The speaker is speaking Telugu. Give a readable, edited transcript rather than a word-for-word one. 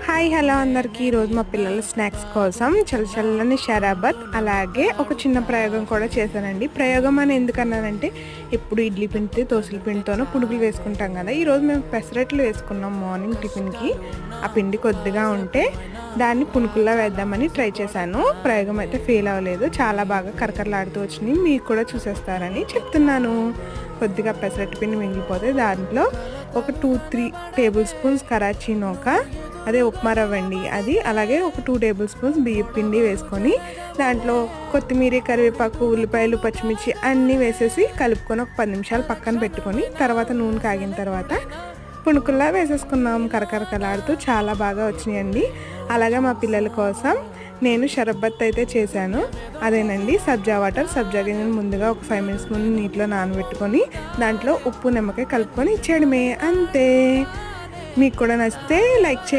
హాయ్ హలో అందరికీ ఈరోజు మా పిల్లల స్నాక్స్ కోసం చల్లచల్లని షరాబత్ అలాగే ఒక చిన్న ప్రయోగం కూడా చేశానండి. ప్రయోగం అని ఎందుకన్నానంటే ఎప్పుడు ఇడ్లీ పిండి దోశల పిండితోనో పునుగులు వేసుకుంటాం కదా. ఈరోజు మేము పెసరట్లు వేసుకున్నాం మార్నింగ్ టిఫిన్కి. ఆ పిండి కొద్దిగా ఉంటే దాన్ని పునుకుల్లా వేద్దామని ట్రై చేశాను. ప్రయోగం అయితే ఫెయిల్ అవ్వలేదు, చాలా బాగా కరకరలాడుతూ వచ్చినాయి. మీరు కూడా చూసేస్తారని చెప్తున్నాను. కొద్దిగా పెసరట్టు పిండి మిగిలిపోతే దాంట్లో ఒక 2-3 టేబుల్ స్పూన్స్ కరాచీ నూక, అదే ఉప్మా రవ్వ అండి అది, అలాగే ఒక 2 టేబుల్ స్పూన్స్ బియ్యం పిండి వేసుకొని దాంట్లో కొత్తిమీర, కరివేపాకు, ఉల్లిపాయలు, పచ్చిమిర్చి అన్నీ వేసేసి కలుపుకొని ఒక 10 నిమిషాలు పక్కన పెట్టుకొని తర్వాత నూనె కాగిన తర్వాత పుణుకుల్లా వేసేసుకున్నాం. కరకరకలాడుతూ చాలా బాగా వచ్చినాయండి. అలాగే మా పిల్లల కోసం నేను షరబత్ అయితే చేశాను. అదేనండి సబ్జా వాటర్. సబ్జా గింజలు ముందుగా ఒక 5 మినిట్స్ ముందు నీటిలో నానబెట్టుకొని దాంట్లో ఉప్పు నిమ్మకాయ కలుపుకొని ఇచ్చేయడమే, అంతే. మీకు కూడా నచ్చితే లైక్ చేయండి.